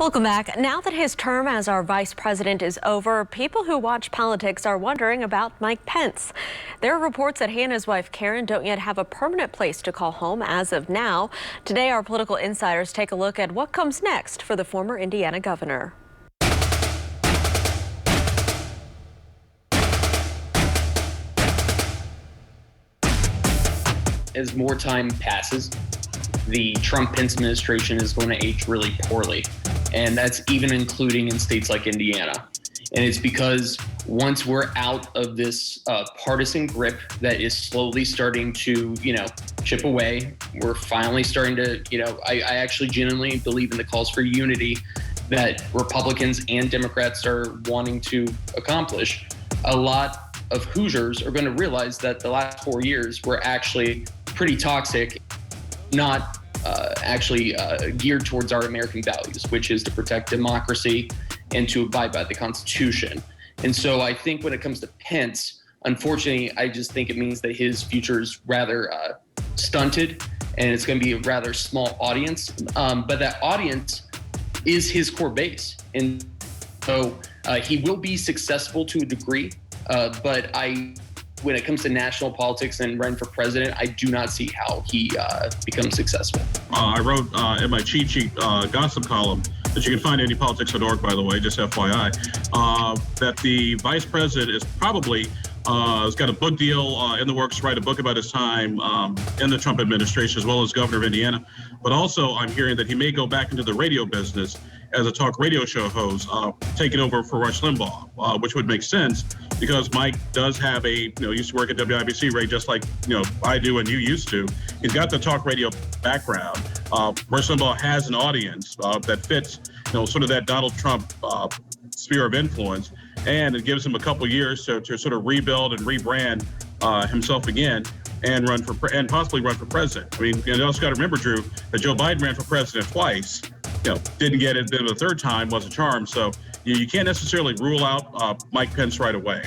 Welcome back. Now that his term as our vice president is over, people who watch politics are wondering about Mike Pence. There are reports that he and his wife Karen don't yet have a permanent place to call home as of now. Today, our political insiders take a look at what comes next for the former Indiana governor. As more time passes, the Trump-Pence administration is going to age really poorly. And that's even including in states like Indiana. And it's because once we're out of this partisan grip that is slowly starting to, chip away, we're finally starting to, I actually genuinely believe in the calls for unity that Republicans and Democrats are wanting to accomplish. A lot of Hoosiers are going to realize that the last 4 years were actually pretty toxic, not actually geared towards our American values, which is to protect democracy and to abide by the Constitution. And so I think when it comes to Pence, unfortunately, I just think it means that his future is rather stunted, and it's going to be a rather small audience. But that audience is his core base. And so he will be successful to a degree, but when it comes to national politics and running for president, I do not see how he becomes successful. I wrote in my cheat sheet gossip column that you can find at anypolitics.org, by the way, just FYI, that the vice president is probably has got a book deal in the works to write a book about his time in the Trump administration, as well as governor of Indiana. But also, I'm hearing that he may go back into the radio business as a talk radio show host, taking over for Rush Limbaugh, which would make sense because Mike does have used to work at WIBC, Ray, just like, I do and you used to. He's got the talk radio background. Rush Limbaugh has an audience that fits, sort of that Donald Trump sphere of influence. And it gives him a couple years to sort of rebuild and rebrand himself again and possibly run for president. I mean, you also got to remember, Drew, that Joe Biden ran for president twice. Didn't get it. Then the third time was a charm. So you can't necessarily rule out Mike Pence right away.